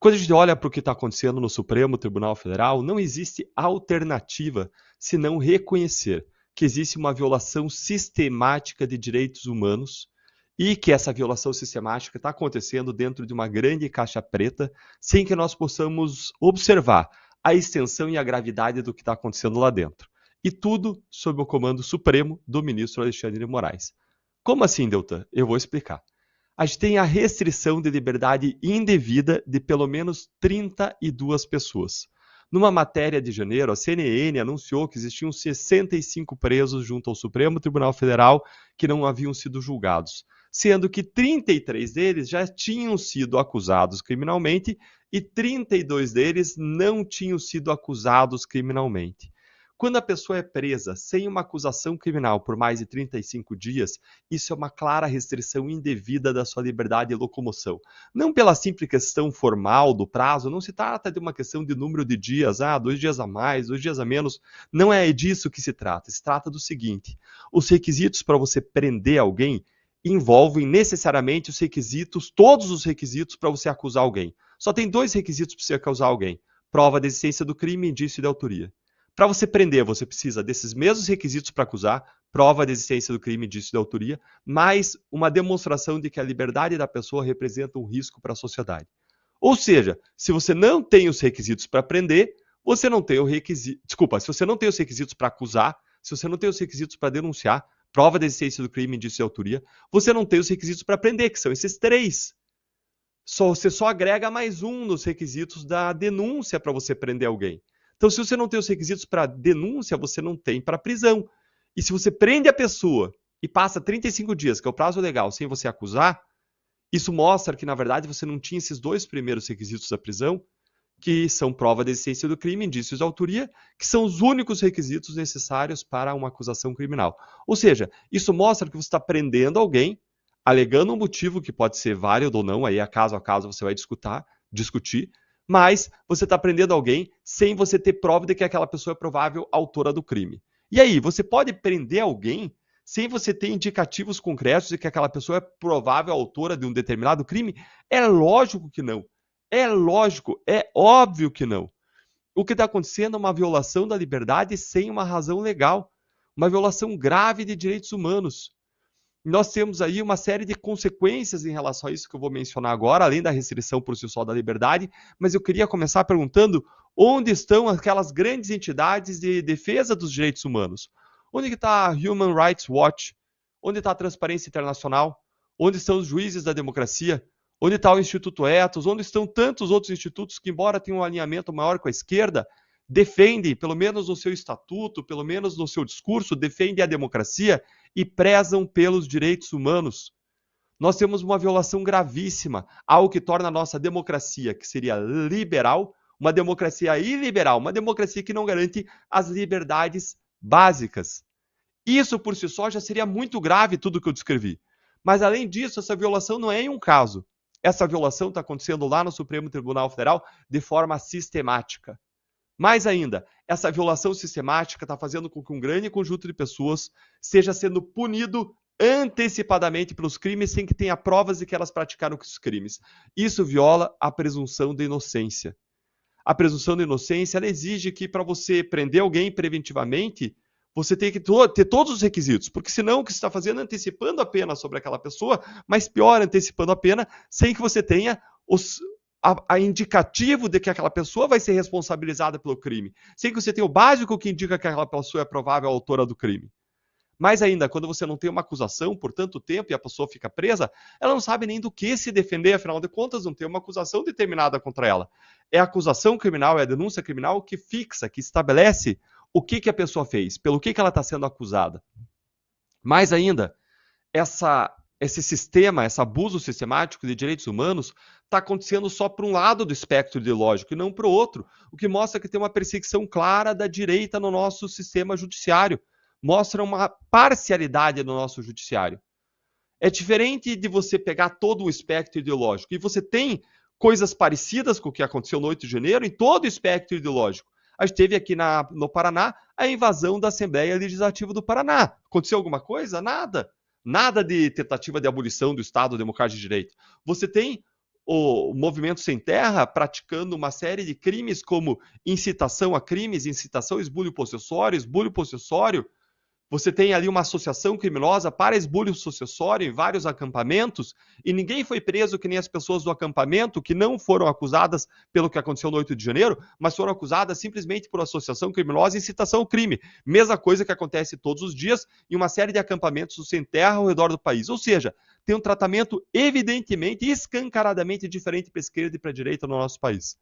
quando a gente olha para o que está acontecendo no Supremo Tribunal Federal, não existe alternativa senão reconhecer que existe uma violação sistemática de direitos humanos e que essa violação sistemática está acontecendo dentro de uma grande caixa preta, sem que nós possamos observar a extensão e a gravidade do que está acontecendo lá dentro. E tudo sob o comando supremo do ministro Alexandre de Moraes. Como assim, Deltan? Eu vou explicar. A gente tem a restrição de liberdade indevida de pelo menos 32 pessoas. Numa matéria de janeiro, a CNN anunciou que existiam 65 presos junto ao Supremo Tribunal Federal que não haviam sido julgados, sendo que 33 deles já tinham sido acusados criminalmente e 32 deles não tinham sido acusados criminalmente. Quando a pessoa é presa sem uma acusação criminal por mais de 35 dias, isso é uma clara restrição indevida da sua liberdade de locomoção. Não pela simples questão formal do prazo, não se trata de uma questão de número de dias, 2 dias a mais, 2 dias a menos, não é disso que se trata do seguinte: os requisitos para você prender alguém envolvem necessariamente os requisitos, todos os requisitos para você acusar alguém. Só tem 2 requisitos para você acusar alguém: prova da existência do crime e indício de autoria. Para você prender, você precisa desses mesmos requisitos para acusar, prova da existência do crime e indício de autoria, mais uma demonstração de que a liberdade da pessoa representa um risco para a sociedade. Ou seja, se você não tem os requisitos para prender, você não tem o requisito. Desculpa, se você não tem os requisitos para acusar, se você não tem os requisitos para denunciar, prova da existência do crime e indício de autoria, você não tem os requisitos para prender, que são esses 3. Você só agrega mais um nos requisitos da denúncia para você prender alguém. Então, se você não tem os requisitos para denúncia, você não tem para prisão. E se você prende a pessoa e passa 35 dias, que é o prazo legal, sem você acusar, isso mostra que, na verdade, você não tinha esses 2 primeiros requisitos da prisão, que são prova da existência do crime, indícios de autoria, que são os únicos requisitos necessários para uma acusação criminal. Ou seja, isso mostra que você está prendendo alguém, alegando um motivo que pode ser válido ou não, aí a caso você vai discutir, mas você está prendendo alguém sem você ter prova de que aquela pessoa é provável autora do crime. E aí, você pode prender alguém sem você ter indicativos concretos de que aquela pessoa é provável autora de um determinado crime? É lógico que não. É lógico, é óbvio que não. O que está acontecendo é uma violação da liberdade sem uma razão legal, uma violação grave de direitos humanos. Nós temos aí uma série de consequências em relação a isso que eu vou mencionar agora, além da restrição por si só da liberdade, mas eu queria começar perguntando onde estão aquelas grandes entidades de defesa dos direitos humanos? Onde está a Human Rights Watch? Onde está a Transparência Internacional? Onde estão os juízes da democracia? Onde está o Instituto Ethos? Onde estão tantos outros institutos que, embora tenham um alinhamento maior com a esquerda, defendem, pelo menos no seu estatuto, pelo menos no seu discurso, defendem a democracia e prezam pelos direitos humanos? Nós temos uma violação gravíssima, algo que torna a nossa democracia, que seria liberal, uma democracia iliberal, uma democracia que não garante as liberdades básicas. Isso por si só já seria muito grave, tudo que eu descrevi. Mas além disso, essa violação não é em um caso. Essa violação está acontecendo lá no Supremo Tribunal Federal de forma sistemática. Mais ainda, essa violação sistemática está fazendo com que um grande conjunto de pessoas esteja sendo punido antecipadamente pelos crimes sem que tenha provas de que elas praticaram os crimes. Isso viola a presunção de inocência. A presunção de inocência ela exige que, para você prender alguém preventivamente, você tem que ter todos os requisitos, porque senão o que você está fazendo é antecipando a pena sobre aquela pessoa, mas pior, antecipando a pena sem que você tenha a indicativo de que aquela pessoa vai ser responsabilizada pelo crime, sem que você tenha o básico que indica que aquela pessoa é provável autora do crime. Mais ainda, quando você não tem uma acusação por tanto tempo e a pessoa fica presa, ela não sabe nem do que se defender, afinal de contas, não tem uma acusação determinada contra ela. É a acusação criminal, é a denúncia criminal que fixa, que estabelece o que a pessoa fez, pelo que ela está sendo acusada. Mais ainda, esse sistema, esse abuso sistemático de direitos humanos está acontecendo só para um lado do espectro ideológico e não para o outro, o que mostra que tem uma perseguição clara da direita no nosso sistema judiciário, mostra uma parcialidade no nosso judiciário. É diferente de você pegar todo o espectro ideológico, e você tem coisas parecidas com o que aconteceu no 8 de janeiro em todo o espectro ideológico. A gente teve aqui no Paraná a invasão da Assembleia Legislativa do Paraná. Aconteceu alguma coisa? Nada. Nada de tentativa de abolição do Estado Democrático de Direito. Você tem o Movimento Sem Terra praticando uma série de crimes como incitação a crimes, incitação a esbulho possessório. Você tem ali uma associação criminosa para esbulho sucessório em vários acampamentos e ninguém foi preso que nem as pessoas do acampamento que não foram acusadas pelo que aconteceu no 8 de janeiro, mas foram acusadas simplesmente por associação criminosa e incitação ao crime. Mesma coisa que acontece todos os dias em uma série de acampamentos sem terra ao redor do país. Ou seja, tem um tratamento evidentemente e escancaradamente diferente para a esquerda e para a direita no nosso país.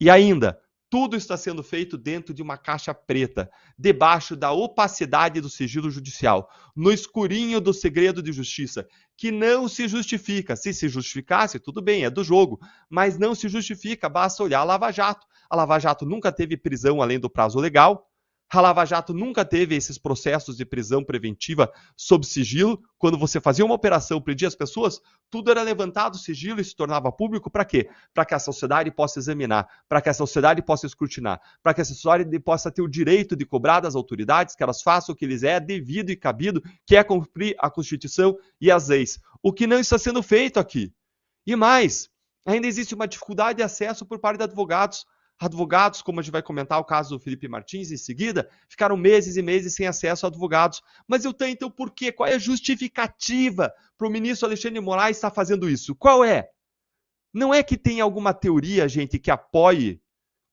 E ainda, tudo está sendo feito dentro de uma caixa preta, debaixo da opacidade do sigilo judicial, no escurinho do segredo de justiça, que não se justifica. Se justificasse, tudo bem, é do jogo, mas não se justifica, basta olhar a Lava Jato. A Lava Jato nunca teve prisão além do prazo legal, a Lava Jato nunca teve esses processos de prisão preventiva sob sigilo. Quando você fazia uma operação, prendia as pessoas, tudo era levantado sigilo e se tornava público para quê? Para que a sociedade possa examinar, para que a sociedade possa escrutinar, para que a sociedade possa ter o direito de cobrar das autoridades que elas façam o que lhes é devido e cabido, que é cumprir a Constituição e as leis. O que não está sendo feito aqui. E mais, ainda existe uma dificuldade de acesso por parte de advogados. Advogados, como a gente vai comentar o caso do Felipe Martins em seguida, ficaram meses e meses sem acesso a advogados. Mas eu tenho, então, por quê? Qual é a justificativa para o ministro Alexandre de Moraes estar fazendo isso? Qual é? Não é que tem alguma teoria, gente, que apoie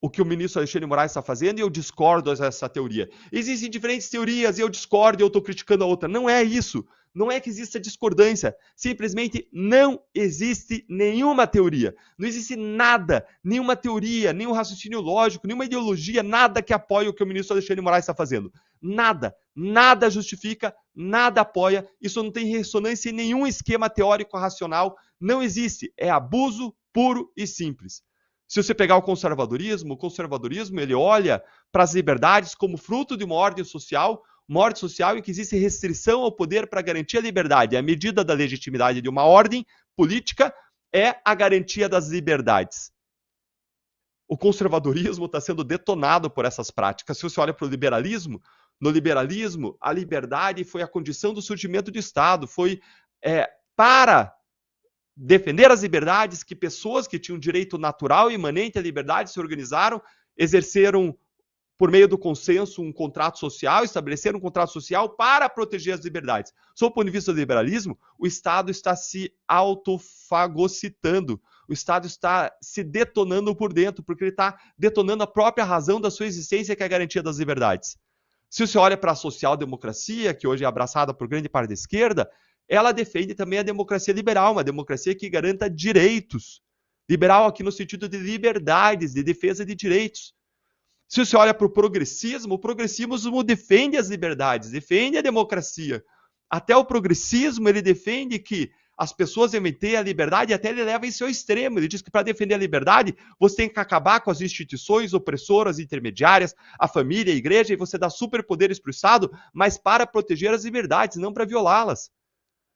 o que o ministro Alexandre de Moraes está fazendo e eu discordo dessa teoria. Existem diferentes teorias e eu discordo e eu estou criticando a outra. Não é isso. Não é que exista discordância. Simplesmente não existe nenhuma teoria. Não existe nada, nenhuma teoria, nenhum raciocínio lógico, nenhuma ideologia, nada que apoie o que o ministro Alexandre de Moraes está fazendo. Nada. Nada justifica, nada apoia. Isso não tem ressonância em nenhum esquema teórico racional. Não existe. É abuso puro e simples. Se você pegar o conservadorismo ele olha para as liberdades como fruto de uma ordem social em que existe restrição ao poder para garantir a liberdade. A medida da legitimidade de uma ordem política é a garantia das liberdades. O conservadorismo está sendo detonado por essas práticas. Se você olha para o liberalismo, no liberalismo, a liberdade foi a condição do surgimento do Estado, foi para defender as liberdades que pessoas que tinham direito natural e imanente à liberdade se organizaram, exerceram por meio do consenso um contrato social, estabeleceram um contrato social para proteger as liberdades. Sob o ponto de vista do liberalismo, o Estado está se autofagocitando, o Estado está se detonando por dentro, porque ele está detonando a própria razão da sua existência, que é a garantia das liberdades. Se você olha para a social-democracia, que hoje é abraçada por grande parte da esquerda, ela defende também a democracia liberal, uma democracia que garanta direitos. Liberal aqui no sentido de liberdades, de defesa de direitos. Se você olha para o progressismo defende as liberdades, defende a democracia. Até o progressismo, ele defende que as pessoas devem ter a liberdade e até ele leva em seu extremo. Ele diz que para defender a liberdade, você tem que acabar com as instituições opressoras, intermediárias, a família, a igreja, e você dá superpoderes para o Estado, mas para proteger as liberdades, não para violá-las.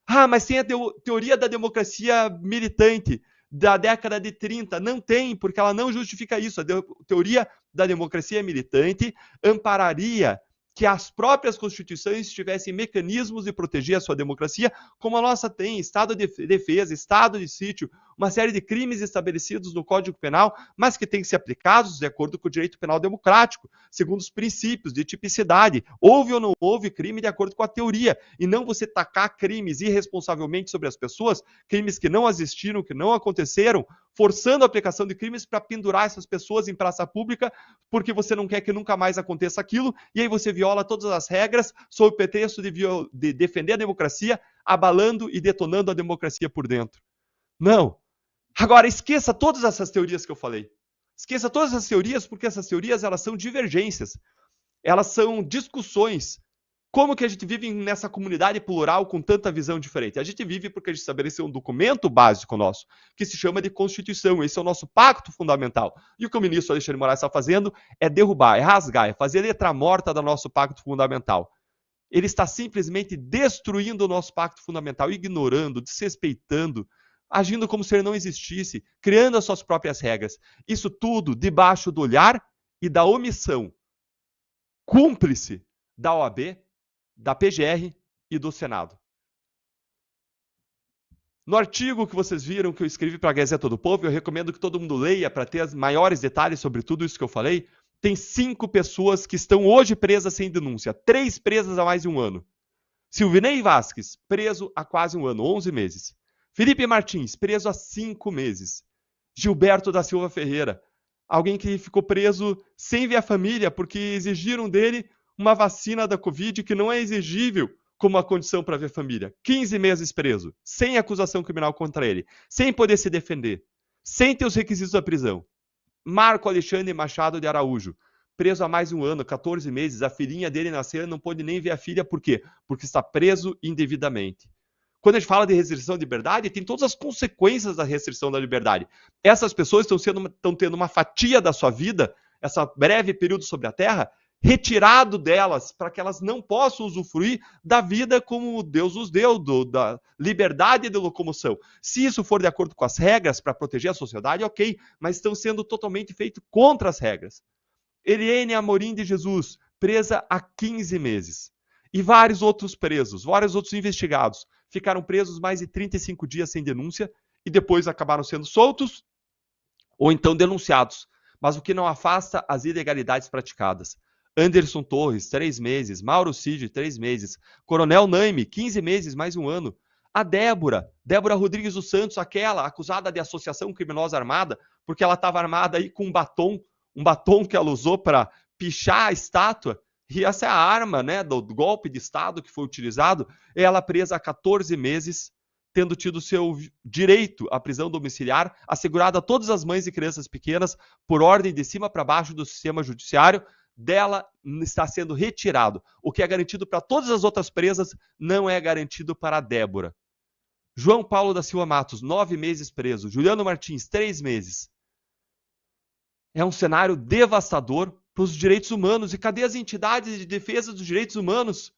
Ah, mas tem a teoria da democracia militante da década de 30. Não tem, porque ela não justifica isso. A teoria da democracia militante ampararia que as próprias constituições tivessem mecanismos de proteger a sua democracia, como a nossa tem, Estado de defesa, Estado de sítio, uma série de crimes estabelecidos no Código Penal, mas que têm que ser aplicados de acordo com o direito penal democrático, segundo os princípios de tipicidade. Houve ou não houve crime de acordo com a teoria, e não você tacar crimes irresponsavelmente sobre as pessoas, crimes que não existiram, que não aconteceram, forçando a aplicação de crimes para pendurar essas pessoas em praça pública, porque você não quer que nunca mais aconteça aquilo, e aí você viola todas as regras sob o pretexto de defender a democracia, abalando e detonando a democracia por dentro. Não. Agora, esqueça todas essas teorias que eu falei. Esqueça todas essas teorias, porque essas teorias elas são divergências. Elas são discussões. Como que a gente vive nessa comunidade plural com tanta visão diferente? A gente vive porque a gente estabeleceu um documento básico nosso, que se chama de Constituição. Esse é o nosso pacto fundamental. E o que o ministro Alexandre de Moraes está fazendo é derrubar, é rasgar, é fazer letra morta do nosso pacto fundamental. Ele está simplesmente destruindo o nosso pacto fundamental, ignorando, desrespeitando, agindo como se ele não existisse, criando as suas próprias regras. Isso tudo debaixo do olhar e da omissão cúmplice da OAB, da PGR e do Senado. No artigo que vocês viram que eu escrevi para a Gazeta do Povo, eu recomendo que todo mundo leia para ter os maiores detalhes sobre tudo isso que eu falei. Tem 5 pessoas que estão hoje presas sem denúncia, 3 presas há mais de um ano. Silvinei Vasquez, preso há quase um ano, 11 meses. Felipe Martins, preso há 5 meses. Gilberto da Silva Ferreira, alguém que ficou preso sem ver a família porque exigiram dele uma vacina da Covid que não é exigível como uma condição para ver família. 15 meses preso, sem acusação criminal contra ele, sem poder se defender, sem ter os requisitos da prisão. Marco Alexandre Machado de Araújo, preso há mais de um ano, 14 meses, a filhinha dele nasceu e não pôde nem ver a filha, por quê? Porque está preso indevidamente. Quando a gente fala de restrição de liberdade, tem todas as consequências da restrição da liberdade. Essas pessoas estão tendo uma fatia da sua vida, esse breve período sobre a Terra, retirado delas, para que elas não possam usufruir da vida como Deus os deu, da liberdade de locomoção. Se isso for de acordo com as regras para proteger a sociedade, ok, mas estão sendo totalmente feitos contra as regras. Eliane Amorim de Jesus, presa há 15 meses. E vários outros presos, vários outros investigados, ficaram presos mais de 35 dias sem denúncia e depois acabaram sendo soltos ou então denunciados. Mas o que não afasta as ilegalidades praticadas. Anderson Torres, 3 meses. Mauro Cid, 3 meses. Coronel Naime, 15 meses, mais um ano. A Débora Rodrigues dos Santos, aquela acusada de associação criminosa armada, porque ela estava armada aí com um batom que ela usou para pichar a estátua, e essa é a arma, né, do golpe de Estado que foi utilizado. Ela presa há 14 meses, tendo tido seu direito à prisão domiciliar assegurado a todas as mães e crianças pequenas por ordem de cima para baixo do sistema judiciário. Dela está sendo retirado. O que é garantido para todas as outras presas não é garantido para a Débora. João Paulo da Silva Matos, 9 meses preso. Juliano Martins, 3 meses. É um cenário devastador para os direitos humanos. E cadê as entidades de defesa dos direitos humanos?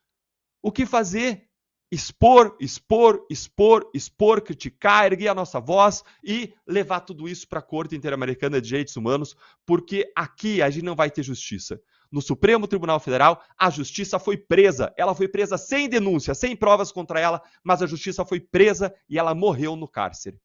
O que fazer? Expor, criticar, erguer a nossa voz e levar tudo isso para a Corte Interamericana de Direitos Humanos, porque aqui a gente não vai ter justiça. No Supremo Tribunal Federal, a justiça foi presa. Ela foi presa sem denúncia, sem provas contra ela, mas a justiça foi presa e ela morreu no cárcere.